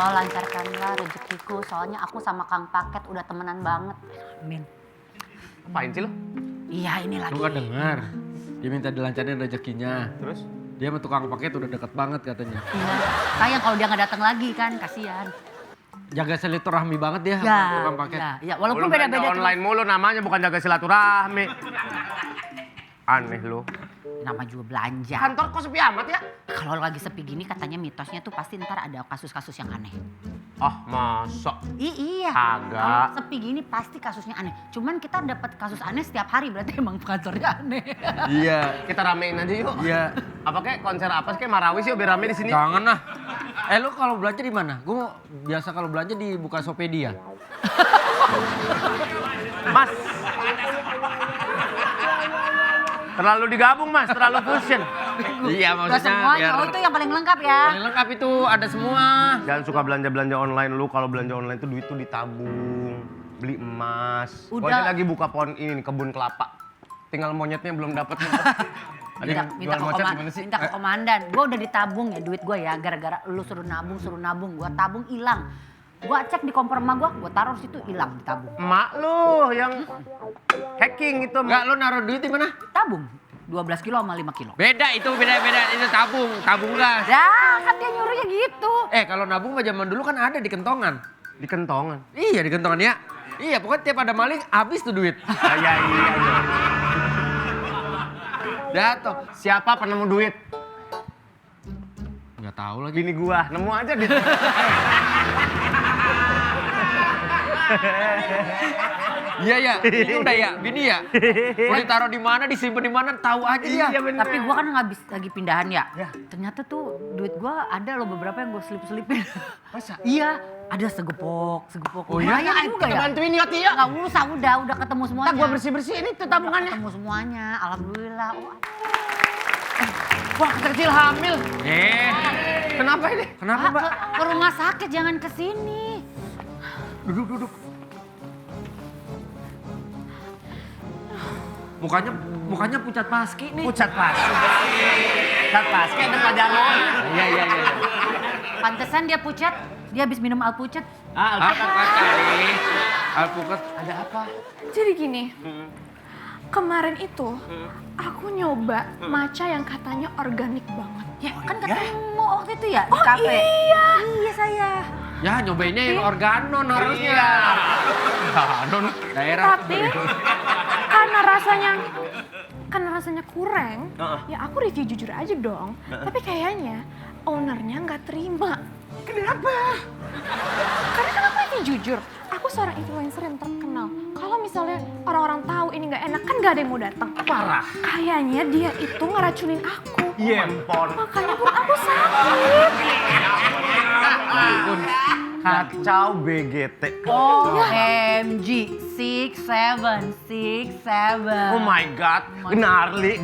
Allah lancarkanlah rezekiku, soalnya aku sama Kang Paket udah temenan banget. Amin. Apain sih lo? Iya ini lagi. Lu kan dengar, dia minta dilancarin rezekinya. Terus? Dia sama tukang paket udah deket banget katanya. Iya, sayang kalau dia nggak datang lagi kan, kasihan. Jaga silaturahmi banget dia Ya, sama tukang paket. ya, walaupun Lu beda-beda belanja online mulu namanya bukan jaga silaturahmi. Aneh lu. nama juga belanja. Kantor kok sepi amat ya? Kalau lagi sepi gini katanya mitosnya tuh pasti ntar ada kasus-kasus yang aneh. Ah masa? Iya. Kagak. Kalau sepi gini pasti kasusnya aneh. Cuman kita dapat kasus aneh setiap hari berarti emang kantornya aneh. Iya. Kita ramein aja yuk. Iya. Apa kayak konser apa sih kayak Marawis yuk biar rame di sini. Jangan lah. Lu kalau belanja di mana? Gue biasa kalau belanja di Bukasopedia. Mas. Terlalu digabung mas, terlalu fusion. Iya Gak maksudnya semuanya, biar oh itu yang paling lengkap ya. paling lengkap itu ada semua. Jangan suka belanja-belanja online lu, kalau belanja online tuh duit tuh ditabung. Beli emas. Gua Udah. aja lagi buka pohon ini nih, kebun kelapa. Tinggal monyetnya belum dapet. Ada yang jual monyet gimana sih? Minta ke komandan, gue udah ditabung ya duit gue ya. Gara-gara lu suruh nabung, gue tabung hilang. Gue cek di kompor emak gue taruh situ hilang ditabung. Emak lu yang hacking itu. Enggak, lo naruh duit di mana? Tabung 12 kilo sama 5 kilo. Beda itu, beda itu tabung gas. Dah kan dia nyuruhnya gitu. Kalau nabung mah zaman dulu kan ada di kentongan. Di kentongan. Iya di kentongan ya. Iya pokoknya tiap ada maling habis tuh duit. Iya. Jatuh. Siapa penemu duit? Nggak tahu lagi. Bini gua, nemu aja di. Iya ya, ini udah ya, bini ya. Mau ditaruh di mana, disimpan di mana, tahu aja ya. Iya bener. Tapi gue kan habis lagi pindahan ya. Ya. Ternyata tuh duit gue ada loh beberapa yang gue selip-selipin. Masa? Iya, ada segepok. Oh iya, Lumayan juga kita ya. bantuin yuk ya. Gak usah, udah ketemu semuanya. Ntar gua bersih-bersihin itu tabungannya. Ketemu semuanya, alhamdulillah. Wah kecil hamil. Kenapa ini? Kenapa Pak, mbak? ke rumah sakit jangan ke sini. Duduk. Mukanya pucat paski nih. Pucat pas. Pucat pas, kayak ada pajangan. Iya. Pantesan dia pucat, dia habis minum alpucat. Alpukat kali. Alpukat. Ada apa? Jadi gini, kemarin itu aku nyoba matcha yang katanya organik banget. Ya kan ketemu waktu itu ya di Oh kafe. iya, Iya saya. Ya nyobainnya yang organon harusnya. Danon. Daerah. tapi karena rasanya kurang, ya aku review jujur aja dong. Tapi kayaknya ownernya nggak terima. Kenapa? Karena kan aku review jujur, aku seorang influencer yang terkenal. Kalau misalnya orang-orang tahu ini nggak enak, kan nggak ada yang mau datang. Parah. Kayaknya dia itu ngeracunin aku. Yempon. Makanya perut aku sakit. Ampun. Kacau BGT. OMG, 6767. Oh my god, genarli.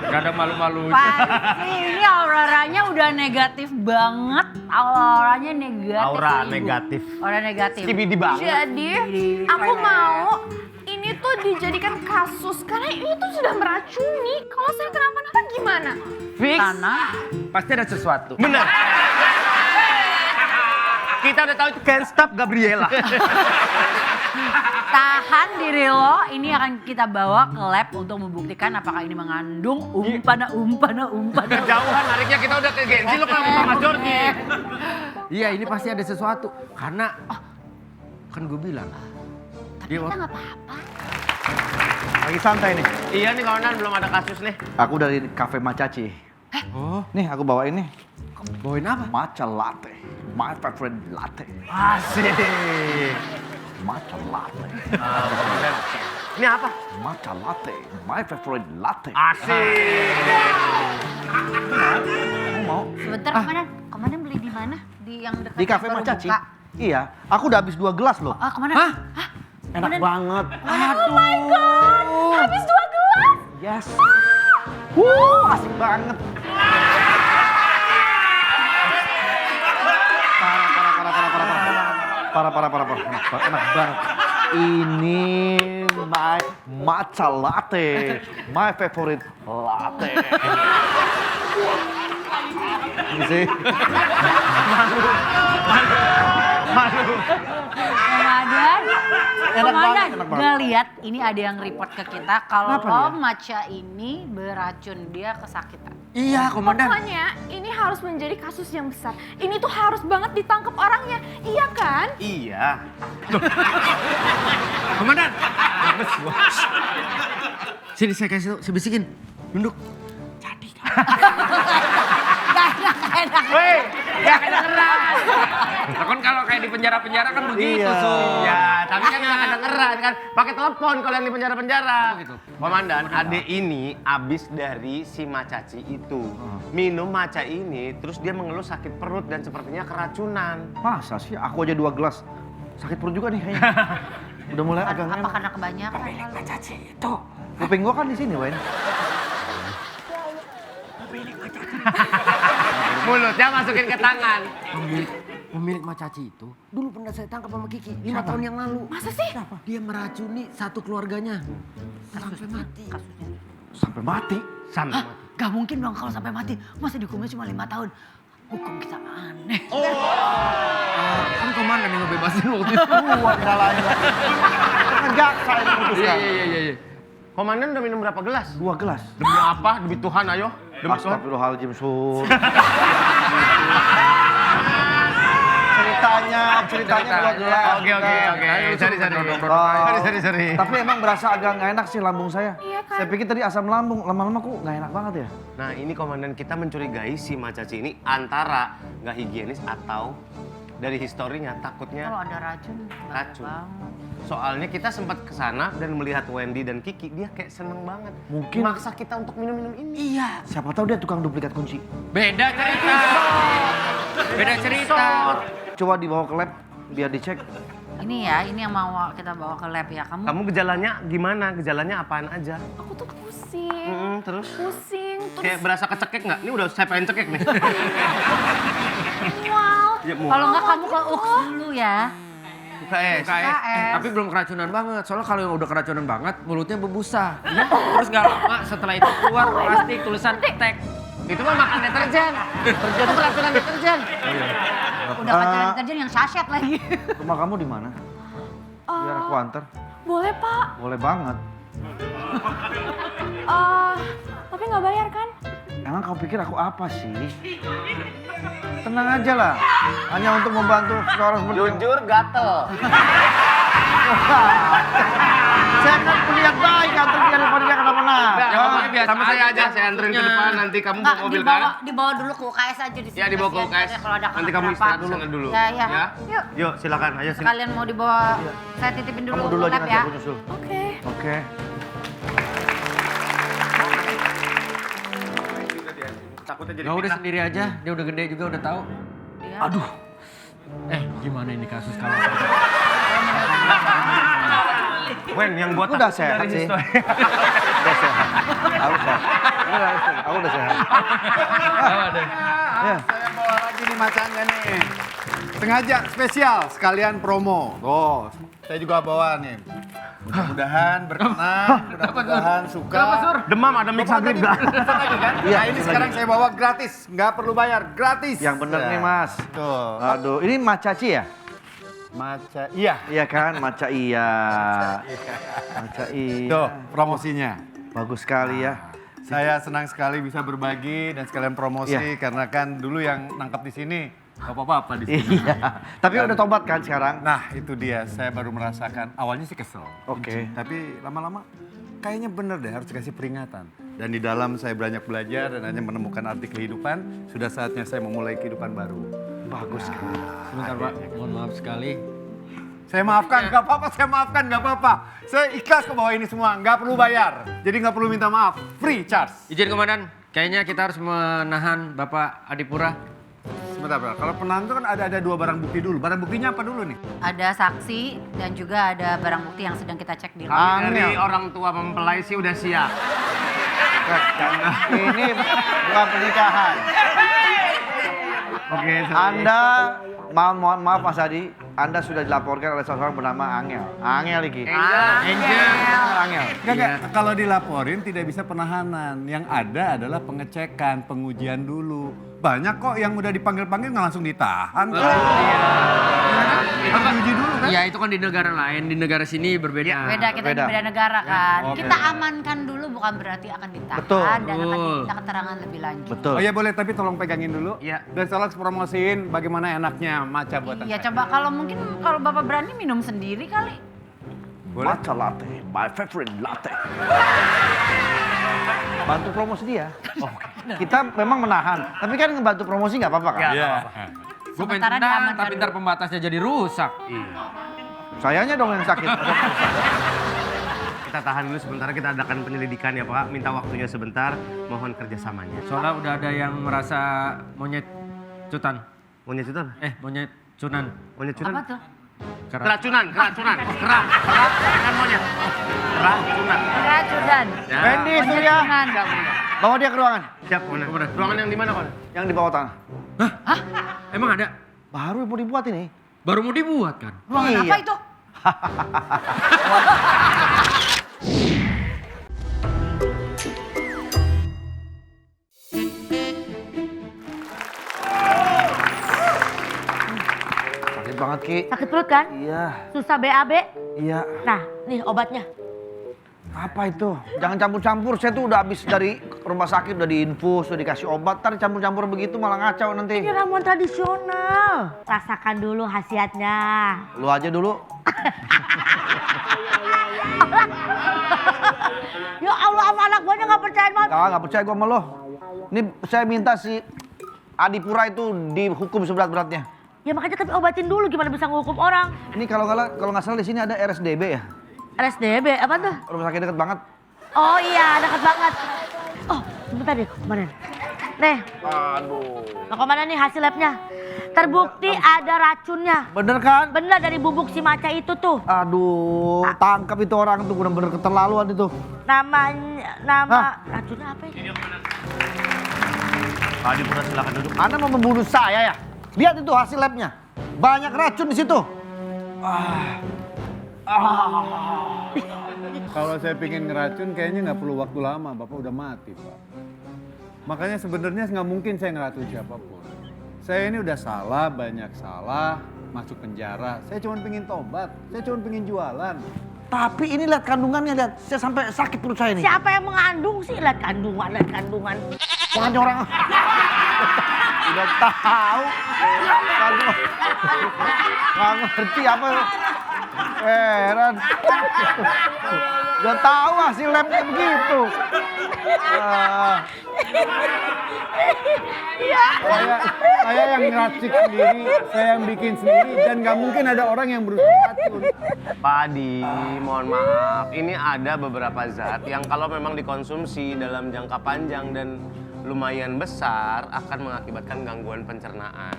Gak ada malu-malunya. Pasti ini auranya udah negatif banget. Auranya negatif. Aura Ibu. negatif. Aura negatif. Skibidi banget. Jadi aku mau ini tuh dijadikan kasus karena ini tuh sudah meracuni. Kalau saya kenapa-napa gimana? Fix. Karena Pasti ada sesuatu. Benar. Kita udah tahu itu Can't Stop Gabriela. tahan diri lo, ini akan kita bawa ke lab untuk membuktikan apakah ini mengandung umpana. Kejauhan nariknya kita udah ke Gensi lo kan sama Mas Jordi. Iya ini pasti ada sesuatu. Karena kan gue bilang. Tapi kita nggak apa-apa. Lagi santai nih. Iya nih kawanan belum ada kasus nih. Aku dari Cafe Macaci. Oh, Nih aku bawain nih. bawain apa? Matcha latte. My favorite latte. Asik. Matcha latte. Ini apa? Matcha latte. My favorite latte. Asik. Kamu mau? Sebentar kemarin beli di mana? Di yang dekat Di Cafe baru Macaci? buka. Iya. Aku udah habis 2 gelas loh. Kemana? Hah? Enak kemarin- banget. Oh my god, habis 2 gelas. Yes. Asik banget. Parah. Enak banget. Ini my matcha latte. My favorite latte. Ini sih. Komandan, Enak banget, enak banget. gak lihat ini ada yang report ke kita kalau Kenapa dia? matcha ini beracun, dia kesakitan. Iya, komandan. Pokoknya ini harus menjadi kasus yang besar. Ini tuh harus banget ditangkap orangnya. Iya kan? Iya. Komandan. Sini saya kasih tau, saya bisikin. Nunduk. Jadi kan. Gak enak. Weh, Ya kedengeran. Nah, kan kalau kayak di penjara-penjara kan begitu, Iya. so. ya tapi kan nggak kedengeran kan. Pakai telepon kalau yang di penjara-penjara. Oh, gitu. Komandan, adek ini abis dari si macaci itu. Minum matcha ini, terus dia mengeluh sakit perut dan sepertinya keracunan. Masa sih? Aku aja 2 gelas. Sakit perut juga nih kayaknya. Udah mulai agak Apa enak. karena kebanyakan? Kuping gua kan di sini, Wen. Mulutnya masukin ke tangan. Pemilik Macaci itu dulu pernah saya tangkap sama Kiki 5 tahun yang lalu. Masa sih? Dia meracuni satu keluarganya. Sampai mati. Kasusnya. Sampai mati. Sampai mati. Gak mungkin dong kalau sampai mati. Masa dihukumnya cuma 5 tahun. Hukum kita aneh. Kan komandan yang ngebebasin waktu itu. Gua nyalain lagi. Kan jaksa yang memutuskan. Iya. Komandan udah minum berapa gelas? 2 gelas. Demi apa? Demi Tuhan, ayo. Demi Tuhan. Astagfirullahaladzim, Sur. ceritanya 2 gelas. Oke. Sorry. Tapi emang berasa agak nggak enak sih lambung saya. Iya kan? Saya pikir tadi asam lambung, lama-lama kok nggak enak banget ya. Nah ini komandan kita mencurigai si macaci ini antara nggak higienis atau dari historinya takutnya Kalau ada racun, bahaya Racun. banget. soalnya kita sempat kesana dan melihat Wendy dan Kiki dia kayak seneng banget Mungkin- maksa kita untuk minum ini. Iya. Siapa tahu dia tukang duplikat kunci. Beda cerita. Beda cerita. Coba dibawa ke lab biar dicek. Ini ya, ini yang mau kita bawa ke lab ya. Kamu Kamu gejalanya gimana? Gejalanya apaan aja? Aku tuh pusing. Terus? Pusing, terus Kayak berasa kecekek nggak? Ini udah saya pengen cekek nih. mual. Ya, kalau nggak kamu ke UKS dulu ya. UKS. Tapi belum keracunan banget. Soalnya kalau yang udah keracunan banget, mulutnya berbusa. Terus nggak lama setelah itu keluar plastik tulisan tek. Itu mah makan deterjen. Itu keracunan deterjen. Udah pacaran deterjen yang sachet lagi. Rumah kamu di mana? Biar aku antar. Boleh Pak, Boleh banget. tapi nggak bayar kan? Emang kau pikir aku apa sih? Tenang aja lah. Hanya untuk membantu seorang seperti Jujur gatel. Saya kan kuliah baik, antar dia daripada dia kenapa-napa. Ya, pokoknya biasa Sama saya aja aja, saya anterin ke depan nanti kamu Nggak, bawa mobil dibawa, kan? dibawa dulu ke UKS aja di sini. Ya dibawa ke Kasihan UKS. aja kalau ada Nanti kamu kenapa-napa. istirahat di sana dulu. Ya. Yuk. Yuk silakan, ayo sini. Sekalian mau dibawa, saya titipin dulu Kamu ke dulu aja lab nanti ya. aku nyusul. Oke. Oke. Takutnya jadi Gak udah fitnah. sendiri aja, dia udah gede juga udah tahu. Iya. Aduh. Gimana ini kasus kalau Wen, yang buat Udah takut sehat dari sih. history. Udah sehat. Aku sehat. Aku udah sehat. Ya. Saya bawa lagi nih macanya nih. Sengaja spesial sekalian promo. Oh, saya juga bawa nih. Mudah-mudahan berkenan, mudah-mudahan suka. Demam ada mixagrip nggak? Lagi kan? Iya, Nah ini lagi. sekarang saya bawa gratis, nggak perlu bayar, gratis. Yang bener nih Mas. Tuh, Aduh, ini macaci ya? maca, iya. Iya kan, maca iya. Maca iya. Tuh promosinya. Bagus sekali ya. Saya senang sekali bisa berbagi dan sekalian promosi Iya. karena kan dulu yang nangkep di sini nggak apa-apa di sini. Iya. Tapi udah tobat kan sekarang? Nah itu dia, saya baru merasakan. Awalnya sih kesel. Oke. Tapi lama-lama kayaknya bener deh harus dikasih peringatan. Dan di dalam saya banyak belajar dan hanya menemukan arti kehidupan. Sudah saatnya saya memulai kehidupan baru. Bagus sekali. Sebentar Pak, mohon maaf sekali. Saya maafkan, nggak apa-apa, saya maafkan, nggak apa-apa. Saya ikhlas ke bawah ini semua, nggak perlu bayar. Jadi nggak perlu minta maaf, free charge. Izin Komandan, kayaknya kita harus menahan Bapak Adipura. Sebentar, Bro. Kalau penahan itu kan ada 2 barang bukti dulu. Barang buktinya apa dulu nih? Ada saksi dan juga ada barang bukti yang sedang kita cek di lab. Kami dari orang tua mempelai sih udah siap. Ini bukan pernikahan. Oke, Anda, mohon maaf Mas Adi, Anda sudah dilaporkan oleh seseorang bernama Angel. Angel iki. Angel. Angel. Enggak, kalau dilaporin tidak bisa penahanan. Yang ada adalah pengecekan, pengujian dulu. Banyak kok yang udah dipanggil-panggil nggak langsung ditahan. Iya. Harus diuji dulu kan? Iya, itu kan di negara lain, di negara sini berbeda. Beda, kita beda. beda negara kan. Oke. Kita amankan dulu bukan berarti akan ditahan Betul. dan akan Betul. diminta keterangan lebih lanjut. Betul. Oh iya boleh, tapi tolong pegangin dulu. Iya. Dan tolong promosiin bagaimana enaknya matcha buatan Iya, saya. coba kalau mungkin kalau Bapak berani minum sendiri kali. Boleh? Matcha latte, my favorite latte. Bantu promosi dia. Kita memang menahan, tapi kan ngebantu promosi nggak apa-apa kan? Iya. Gue pengen Sementara tendang, diamankan tapi ntar dulu. pembatasnya jadi rusak. Sayanya dong yang sakit. Kita tahan dulu sebentar, kita adakan penyelidikan ya Pak. Minta waktunya sebentar, mohon kerjasamanya. Soalnya udah ada yang merasa monyet cutan. Monyet itu apa? Monyet cunan. Monyet cunan? Apa tuh? Keracunan. Jangan monyet. Keracunan. Keracunan. Ya. Randy, Surya, Keracunan. bawa dia ke ruangan. Siap, Komandan. Ruangan yang di mana, Komandan? Yang di bawah tanah. Hah? Emang ada? Baru mau dibuat ini. Baru mau dibuat kan? Ruangan Iya. apa itu? Sakit banget Ki. Sakit perut kan? Iya, Susah BAB? iya. Nah, nih obatnya. Apa itu? Jangan campur-campur. Saya tuh udah habis dari rumah sakit, udah diinfus, udah dikasih obat. Ntar campur-campur begitu malah ngacau nanti. Ini ramuan tradisional. Rasakan dulu khasiatnya. Lu aja dulu. Ya Allah, sama anak buahnya gak percaya banget. Nggak percaya gua sama lo. Ini saya minta si Adipura itu dihukum seberat-beratnya. Ya makanya tapi obatin dulu gimana bisa ngehukum orang. Ini kalau nggak salah di sini ada RSDB ya. RSDB, apa tuh? Rumah sakit deket banget. Oh iya, dekat banget. Oh, sebentar deh, Komandan. Nih, Aduh. nah, Komandan nih hasil labnya. Terbukti ada racunnya. Bener kan? Bener dari bubuk si maca itu tuh. Aduh, tangkap itu orang tuh bener-bener keterlaluan itu. Nama racunnya apa ya? Pak Adi Pura silakan duduk. Anda mau membunuh saya ya? Lihat itu hasil labnya. Banyak racun di situ. Kalau saya pingin ngeracun kayaknya nggak perlu waktu lama, Bapak udah mati Pak. Makanya sebenarnya nggak mungkin saya ngeracun siapapun. Saya ini udah salah, banyak salah, masuk penjara. Saya cuma pingin tobat, saya cuma pingin jualan. Tapi ini lihat kandungannya, lihat. Saya sampai sakit perut saya nih. Siapa yang mengandung sih? Lihat kandungan. Makanya orang udah tahu. Kandungan. Nggak ngerti apa. Heran. Udah tahu hasil labnya begitu. Saya yang ngeracik sendiri, saya yang bikin sendiri, dan nggak mungkin ada orang yang berusaha racun. Pak Adi, mohon maaf. Ini ada beberapa zat yang kalau memang dikonsumsi dalam jangka panjang dan lumayan besar akan mengakibatkan gangguan pencernaan.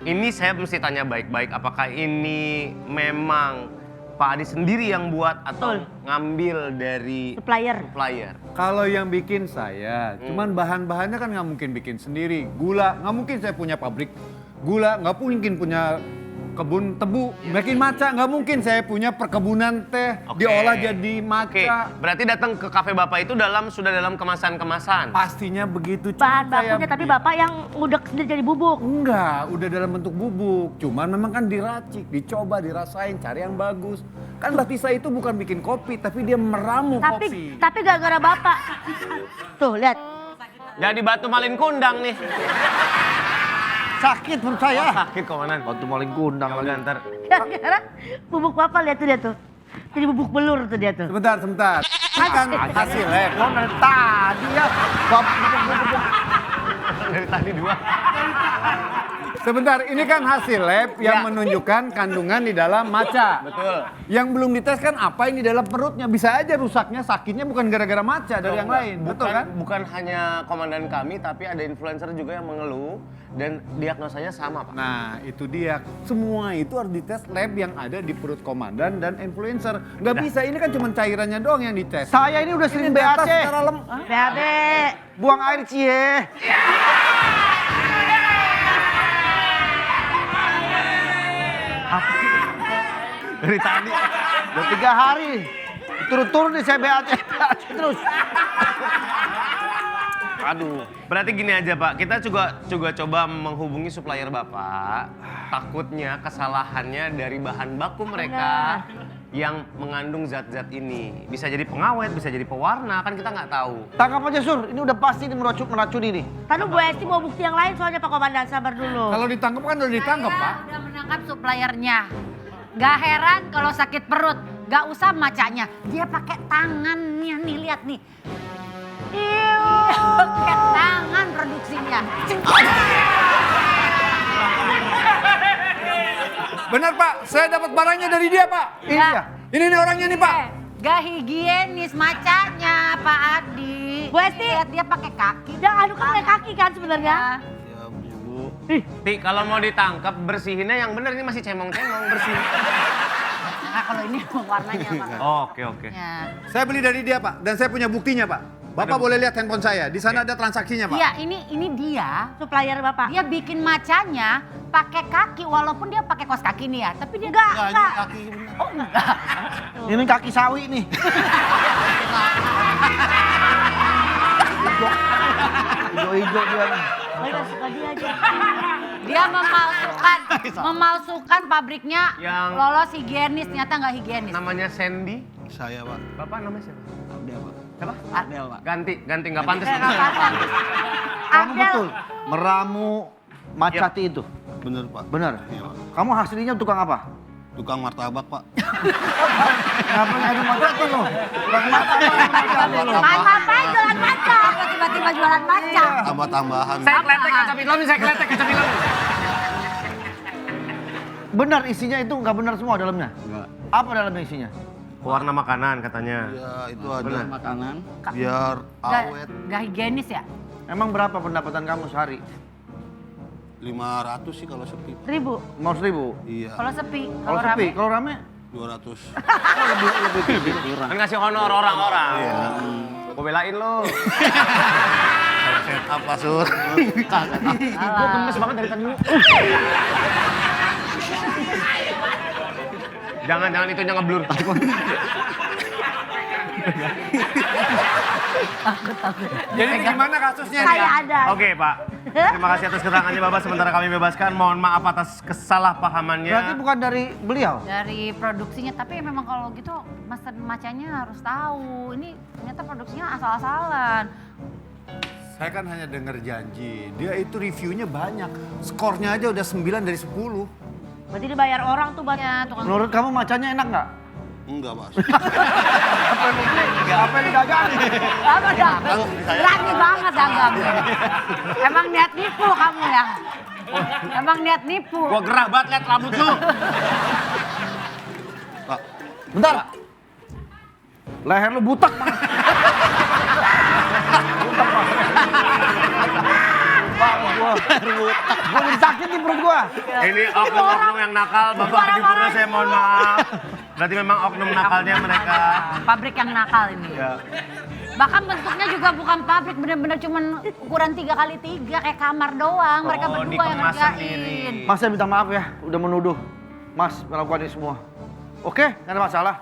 Ini saya mesti tanya baik-baik, apakah ini memang Pak Adi sendiri yang buat atau ngambil dari Supplier. supplier? Kalau yang bikin saya, cuman bahan-bahannya kan nggak mungkin bikin sendiri. Gula, nggak mungkin saya punya pabrik gula, nggak mungkin punya kebun tebu. Bikin matcha, nggak mungkin saya punya perkebunan teh, Oke. diolah jadi Oke, matcha. berarti datang ke kafe Bapak itu sudah dalam kemasan-kemasan. Pastinya begitu. Bahan cuman saya bakunya tapi bikin. bapak yang ngudek sendiri jadi bubuk. Enggak, udah dalam bentuk bubuk. Cuman memang kan diracik, dicoba, dirasain, cari yang bagus. Kan Batisa itu bukan bikin kopi, tapi dia meramu kopi. Tapi gara-gara bapak. Tuh, lihat. Jadi batu malin kundang nih. Sakit perut saya. Sakit komandan. Waktu maling kundang Udah lagi. ntar. Gara-gara bubuk bapak lihat tuh dia tuh. Jadi bubuk belur tuh dia tuh. Sebentar. Ini kan hasil lab. Lo dari tadi ya. Dari tadi dua. Sebentar, ini kan hasil lab yang Ya. menunjukkan kandungan di dalam matcha. Betul. Yang belum dites kan apa yang di dalam perutnya. Bisa aja rusaknya, sakitnya bukan gara-gara matcha dari yang lain. Betul kan? Bukan hanya komandan kami, tapi ada influencer juga yang mengeluh dan diagnosanya sama, Pak. Nah, itu dia. Semua itu harus dites lab yang ada di perut komandan dan influencer. Nggak bisa, ini kan cuma cairannya doang yang dites. Saya ini udah sering Data BAC. secara BAB. Buang air cie. Dari tadi. Udah 3 hari. turun-turun nih saya BAT terus. Aduh. Berarti gini aja Pak, kita juga coba menghubungi supplier Bapak. Takutnya kesalahannya dari bahan baku mereka yang mengandung zat-zat ini. Bisa jadi pengawet, bisa jadi pewarna, kan kita nggak tahu. Tangkap aja Sur, ini udah pasti ini meracuni nih. Tadi Bu Esti mau bukti yang lain soalnya Pak Komandan, sabar dulu. Kalau ditangkap kan udah ditangkap, Pak. Udah menangkap suppliernya. Gak heran kalau sakit perut. Gak usah macanya. Dia pakai tangannya nih, lihat nih. Pakai tangan produksinya. Benar, Pak. Saya dapat barangnya dari dia, Pak. Ini dia. Ini nih orangnya nih, Pak. Gak higienis macanya Pak Adi. Bu Esti. Lihat dia pakai kaki. Udah anu kan pakai kaki kan sebenarnya. Kalau mau ditangkap bersihinnya yang bener, ini masih cemong-cemong bersih. Nah kalau ini warnanya Pak. Oke. Ya. Saya beli dari dia, Pak. Dan saya punya buktinya, Pak. Bapak boleh lihat handphone saya. Di sana ada transaksinya, Pak. Iya, ini dia. Supplier Bapak. Dia bikin macanya pakai kaki walaupun dia pakai kaos kaki nih ya, tapi dia Enggak. Oh enggak. Ini kaki sawi nih. Hijau-hijau dia nih. Mereka suka dia aja. Dia memalsukan pabriknya Yang- lolos higienis, ternyata nggak higienis. Namanya Sandy. Saya, Pak. Bapak namanya siapa? Abdel, Pak. Siapa? Abdel, Pak. Ganti nggak pantas. Kamu betul meramu macati itu. Bener, Pak. Benar. Iya, Pak. Kamu aslinya tukang apa? Tukang martabak, Pak. Kenapa ngadu macati lo? Tukang martabak. Apa jualan maca? Tiba-tiba jualan maca. Tambah-tambahan. Saya kletek kaca film, saya kletek kaca film. Benar isinya itu nggak benar semua dalamnya. Enggak. Apa dalamnya isinya? Pewarna makanan katanya. Ya, itu ada Bener. makanan biar awet. Nggak higienis ya? Emang berapa pendapatan kamu sehari? 500 sih kalau sepi. 1000. Mau 1.000? Iya. Kalau sepi, Kalau sepi, kalau rame? 200. Lebih kurang. Kan ngasih honor orang-orang. Gue belain lo. Apa, Sur? Gue gemes banget dari tadi. Jangan itunya ngeblur. Jadi gimana kasusnya? Saya ada. Oke Pak, terima kasih atas keterangannya Bapak. Sementara kami bebaskan, mohon maaf atas kesalahpahamannya. Berarti bukan dari beliau? dari produksinya, tapi memang kalau gitu master macanya harus tahu. Ini ternyata produksinya asal-asalan. Saya kan hanya dengar janji. Dia itu reviewnya banyak. Skornya aja udah 9 dari 10. Berarti dibayar orang tuh buat Ya, tukang Menurut kamu macanya enak nggak? Enggak, Pak. Apa yang didagang? apa dah? Berani banget dagang. Emang niat nipu kamu ya? Emang niat nipu. Gua gerah banget liat rambut lu. Pak, Bentar. Leher lu butak banget. Gua jadi sakit di perut gua. Ini oknum-oknum yang nakal, Bapak Adi Purno, saya mohon maaf. Berarti memang oknum nakalnya mereka. Pabrik yang nakal ini. Ya. Bahkan bentuknya juga bukan pabrik, bener-bener cuman ukuran 3x3 kayak kamar doang. Mereka Oh, berdua yang dikemas ngerjain. sendiri. Mas saya minta maaf ya, udah menuduh Mas melakukan ini semua. Oke, nggak ada masalah.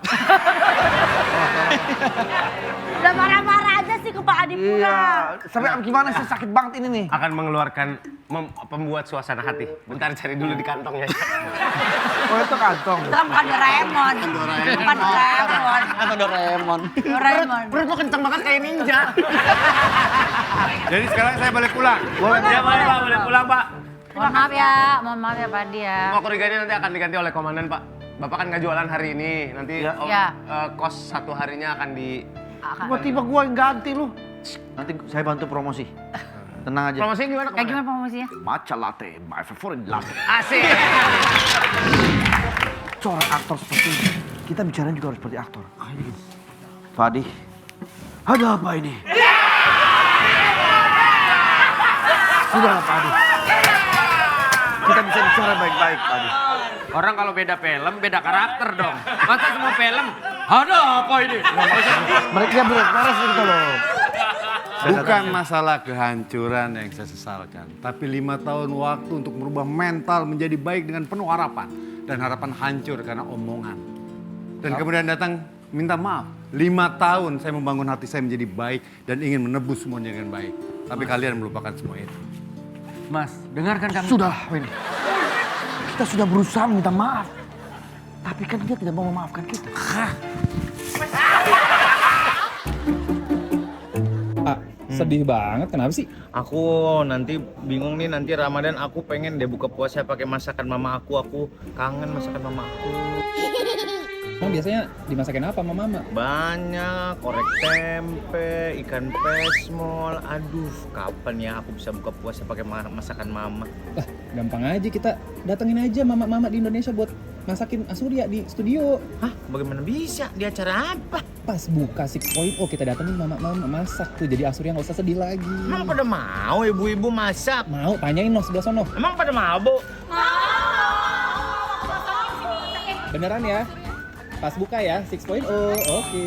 udah marah-marah aja sih ke Pak Adipura. Iya, sampai gimana sih sakit banget ini nih. Akan mengeluarkan, pembuat suasana hati. Bentar cari dulu di kantongnya. Oh itu kantong. Itu kan bukan Doraemon. Bukan Doraemon. atau Doraemon. Doraemon. Perut lu kenceng banget kayak ninja. Jadi sekarang saya balik pulang. Boleh. Ya boleh Pak, boleh pulang Pak. Mohon maaf ya Pak Adi ya. Mau kuriganya nanti akan diganti oleh komandan Pak. Bapak kan nggak jualan hari ini, nanti Ya. Ya. kos 1 harinya akan di... Tiba-tiba gua yang ganti lu. Nanti saya bantu promosi. Tenang aja. Promosinya gimana? Kayak gimana promosinya? Matcha latte, my favorite latte. Asik. Seorang aktor seperti ini, kita bicara juga harus seperti aktor. Fadi, ada apa ini? Sudah Pak Adi. Kita bisa bicara baik-baik Pak Adi. Orang kalau beda film, beda karakter dong. Masa semua film, ada apa ini? Mereka beres gitu loh. Bukan masalah kehancuran yang saya sesalkan, tapi 5 tahun waktu untuk merubah mental menjadi baik dengan penuh harapan. Dan harapan hancur karena omongan. Dan kemudian datang minta maaf. 5 tahun saya membangun hati saya menjadi baik dan ingin menebus semuanya dengan baik. Tapi kalian melupakan semua itu. Mas, dengarkan kami. Sudahlah, Weni. Kita sudah berusaha minta maaf. Tapi kan dia tidak mau memaafkan kita. Sedih banget, kenapa sih? Aku nanti bingung nih, nanti Ramadan aku pengen deh buka puasa pakai masakan mama aku kangen masakan mama aku. Emang biasanya dimasakin apa sama mama? Banyak, korek tempe, ikan pesmol, aduh kapan ya aku bisa buka puasa pakai masakan mama. Lah, gampang aja, kita datengin aja mama-mama di Indonesia buat masakin Asurya di studio. Hah? Bagaimana bisa? Di acara apa? Pas buka 6.0 kita datengin mama-mama masak tuh, jadi Asurya nggak usah sedih lagi. Emang pada mau ibu-ibu masak? Mau, tanyain noh sebelah sono. Emang pada mau, Bu? Beneran ya? Pas buka ya, 6.0, oke.